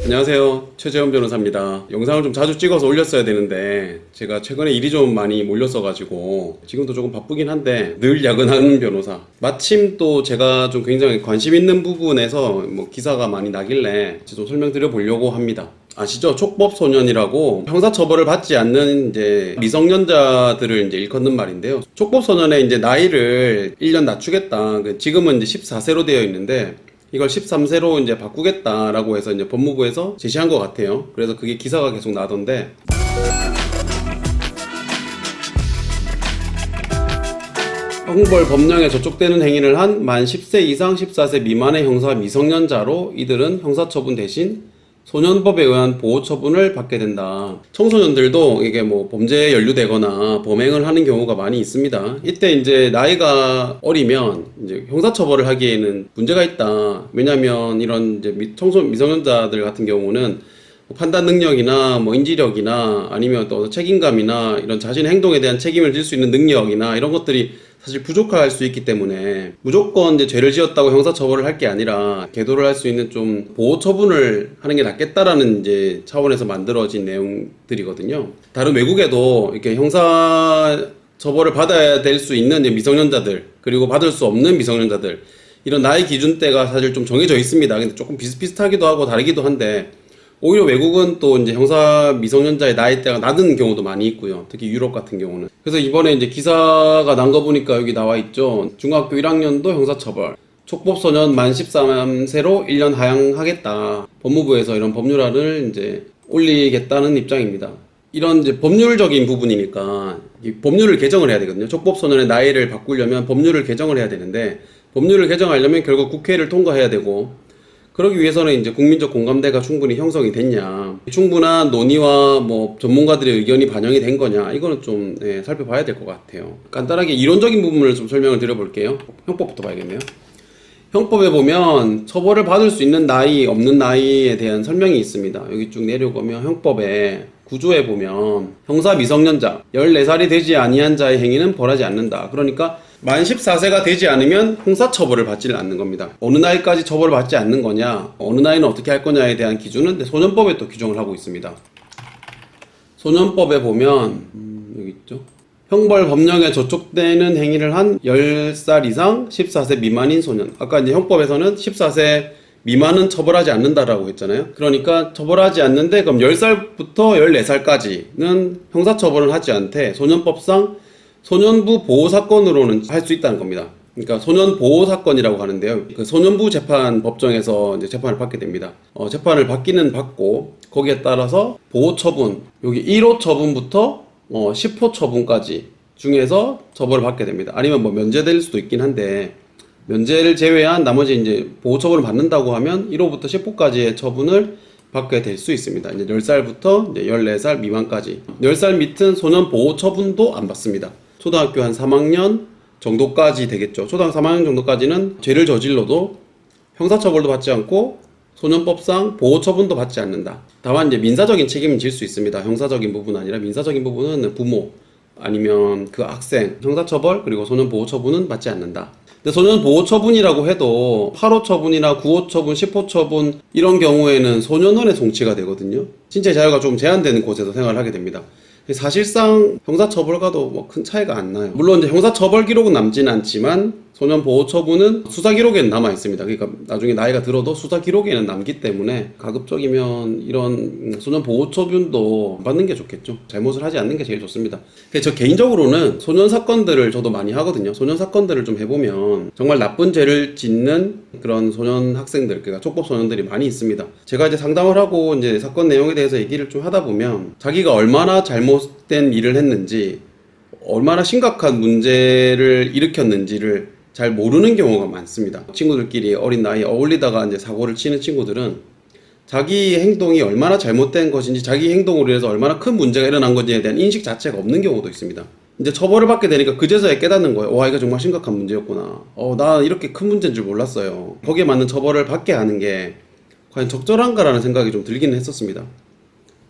안녕하세요. 최재원 변호사입니다. 영상을 좀 자주 찍어서 올렸어야 되는데 제가 최근에 일이 좀 많이 몰렸어가지고 지금도 조금 바쁘긴 한데 늘 야근하는 변호사. 마침 또 제가 좀 굉장히 관심 있는 부분에서 기사가 많이 나길래 좀 설명드려 보려고 합니다. 아시죠? 촉법소년이라고 형사처벌을 받지 않는 이제 미성년자들을 이제 일컫는 말인데요. 촉법소년의 이제 나이를 1년 낮추겠다. 지금은 이제 14세로 되어 있는데 이걸 13세로 이제 바꾸겠다라고 해서 이제 법무부에서 제시한 것 같아요. 그래서 그게 기사가 계속 나던데. 형벌 법령에 저촉되는 행위를 한 만 10세 이상 14세 미만의 형사 미성년자로 이들은 형사처분 대신 소년법에 의한 보호처분을 받게 된다. 청소년들도 이게 범죄에 연루되거나 범행을 하는 경우가 많이 있습니다. 이때 이제 나이가 어리면 이제 형사처벌을 하기에는 문제가 있다. 왜냐면 이런 이제 미성년자들 같은 경우는 판단 능력이나 인지력이나 아니면 또 책임감이나 이런 자신의 행동에 대한 책임을 질 수 있는 능력이나 이런 것들이 사실 부족할 수 있기 때문에 무조건 이제 죄를 지었다고 형사처벌을 할 게 아니라 계도를 할 수 있는 좀 보호처분을 하는 게 낫겠다라는 이제 차원에서 만들어진 내용들이거든요. 다른 외국에도 이렇게 형사처벌을 받아야 될 수 있는 미성년자들 그리고 받을 수 없는 미성년자들 이런 나이 기준대가 사실 좀 정해져 있습니다. 근데 조금 비슷비슷하기도 하고 다르기도 한데 오히려 외국은 또 이제 형사 미성년자의 나이대가 낮은 경우도 많이 있고요. 특히 유럽 같은 경우는. 그래서 이번에 이제 기사가 난 거 보니까 여기 나와 있죠. 중학교 1학년도 형사처벌. 촉법소년 만 13세로 1년 하향하겠다. 법무부에서 이런 법률안을 이제 올리겠다는 입장입니다. 이런 이제 법률적인 부분이니까 이 법률을 개정을 해야 되거든요. 촉법소년의 나이를 바꾸려면 법률을 개정을 해야 되는데 법률을 개정하려면 결국 국회를 통과해야 되고 그러기 위해서는 이제 국민적 공감대가 충분히 형성이 됐냐, 충분한 논의와 전문가들의 의견이 반영이 된 거냐, 이거는 좀 살펴봐야 될 것 같아요. 간단하게 이론적인 부분을 좀 설명을 드려볼게요. 형법부터 봐야겠네요. 형법에 보면 처벌을 받을 수 있는 나이, 없는 나이에 대한 설명이 있습니다. 여기 쭉 내려가면 형법에 구조에 보면 형사 미성년자 14살이 되지 아니한 자의 행위는 벌하지 않는다. 그러니까 만 14세가 되지 않으면 형사처벌을 받지를 않는 겁니다. 어느 나이까지 처벌을 받지 않는 거냐, 어느 나이는 어떻게 할 거냐에 대한 기준은 소년법에 또 규정을 하고 있습니다. 소년법에 보면 여기 있죠. 형벌 법령에 저촉되는 행위를 한 10살 이상 14세 미만인 소년. 아까 이제 형법에서는 14세 미만은 처벌하지 않는다라고 했잖아요. 그러니까 처벌하지 않는데 그럼 10살부터 14살까지는 형사처벌을 하지 않되 소년법상 소년부 보호사건으로는 할 수 있다는 겁니다. 그러니까 소년보호사건이라고 하는데요. 그 소년부 재판 법정에서 이제 재판을 받게 됩니다. 재판을 받기는 받고 거기에 따라서 보호처분, 여기 1호 처분부터 10호 처분까지 중에서 처벌을 받게 됩니다. 아니면 면제될 수도 있긴 한데 면제를 제외한 나머지 이제 보호처분을 받는다고 하면 1호부터 10호까지의 처분을 받게 될 수 있습니다. 이제 10살부터 이제 14살 미만까지. 10살 밑은 소년 보호 처분도 안 받습니다. 초등학교 한 3학년 정도까지 되겠죠. 초등학교 3학년 정도까지는 죄를 저질러도 형사처벌도 받지 않고 소년법상 보호처분도 받지 않는다. 다만 이제 민사적인 책임은 질 수 있습니다. 형사적인 부분은 아니라 민사적인 부분은 부모 아니면 그 학생 형사처벌 그리고 소년보호처분은 받지 않는다. 근데 소년보호처분이라고 해도 8호 처분이나 9호 처분, 10호 처분 이런 경우에는 소년원의 송치가 되거든요. 신체 자유가 좀 제한되는 곳에서 생활을 하게 됩니다. 사실상 형사처벌과도 큰 차이가 안 나요. 물론 이제 형사처벌 기록은 남지는 않지만 소년보호처분은 수사기록에는 남아있습니다. 그러니까 나중에 나이가 들어도 수사기록에는 남기 때문에 가급적이면 이런 소년보호처분도 받는 게 좋겠죠. 잘못을 하지 않는 게 제일 좋습니다. 저 개인적으로는 소년사건들을 저도 많이 하거든요. 소년사건들을 좀 해보면 정말 나쁜 죄를 짓는 그런 소년 학생들, 그러니까 촉법소년들이 많이 있습니다. 제가 이제 상담을 하고 이제 사건 내용에 대해서 얘기를 좀 하다 보면 자기가 얼마나 잘못된 일을 했는지 얼마나 심각한 문제를 일으켰는지를 잘 모르는 경우가 많습니다. 친구들끼리 어린 나이에 어울리다가 이제 사고를 치는 친구들은 자기 행동이 얼마나 잘못된 것인지 자기 행동으로 인해서 얼마나 큰 문제가 일어난 건지에 대한 인식 자체가 없는 경우도 있습니다. 이제 처벌을 받게 되니까 그제서야 깨닫는 거예요. 와, 이거 정말 심각한 문제였구나. 나 이렇게 큰 문제인 줄 몰랐어요. 거기에 맞는 처벌을 받게 하는 게 과연 적절한가라는 생각이 좀 들기는 했었습니다.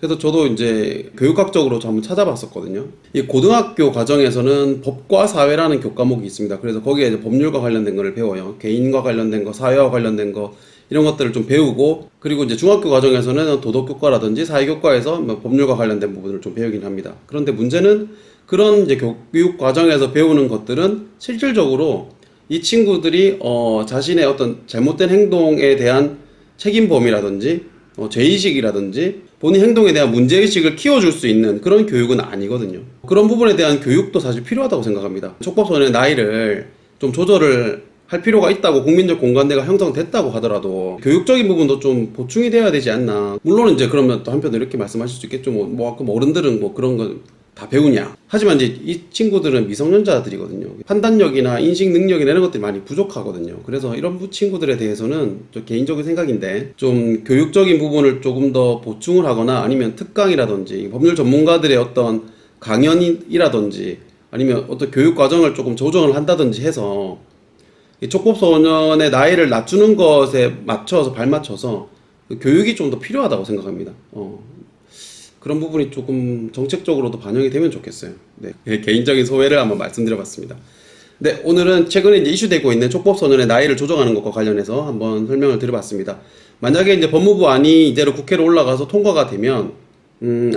그래서 저도 이제 교육학적으로 한번 찾아봤었거든요. 이 고등학교 과정에서는 법과 사회라는 교과목이 있습니다. 그래서 거기에 이제 법률과 관련된 거를 배워요. 개인과 관련된 거, 사회와 관련된 거, 이런 것들을 좀 배우고, 그리고 이제 중학교 과정에서는 도덕교과라든지 사회교과에서 뭐 법률과 관련된 부분을 좀 배우긴 합니다. 그런데 문제는 그런 이제 교육 과정에서 배우는 것들은 실질적으로 이 친구들이 자신의 어떤 잘못된 행동에 대한 책임 범위라든지 죄의식이라든지 본인 행동에 대한 문제의식을 키워줄 수 있는 그런 교육은 아니거든요. 그런 부분에 대한 교육도 사실 필요하다고 생각합니다. 촉법소년의 나이를 좀 조절을 할 필요가 있다고 국민적 공감대가 형성됐다고 하더라도 교육적인 부분도 좀 보충이 돼야 되지 않나. 물론 이제 그러면 또 한편으로 이렇게 말씀하실 수 있겠죠. 아까 어른들은 뭐 그런 거 다 배우냐. 하지만 이제 이 친구들은 미성년자들이거든요. 판단력이나 인식 능력이나 이런 것들이 많이 부족하거든요. 그래서 이런 친구들에 대해서는 저 개인적인 생각인데 좀 교육적인 부분을 조금 더 보충을 하거나 아니면 특강이라든지 법률 전문가들의 어떤 강연이라든지 아니면 어떤 교육 과정을 조금 조정을 한다든지 해서 이 촉법소년의 나이를 낮추는 것에 맞춰서 발맞춰서 교육이 좀 더 필요하다고 생각합니다. 그런 부분이 조금 정책적으로도 반영이 되면 좋겠어요. 네, 개인적인 소회를 한번 말씀드려봤습니다. 네, 오늘은 최근에 이제 이슈되고 있는 촉법소년의 나이를 조정하는 것과 관련해서 한번 설명을 드려봤습니다. 만약에 이제 법무부안이 이대로 국회로 올라가서 통과가 되면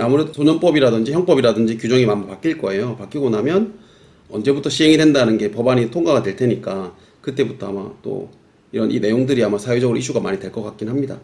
아무래도 소년법이라든지 형법이라든지 규정이 많이 바뀔 거예요. 바뀌고 나면 언제부터 시행이 된다는 게 법안이 통과가 될 테니까 그때부터 아마 또 이런 이 내용들이 아마 사회적으로 이슈가 많이 될 것 같긴 합니다.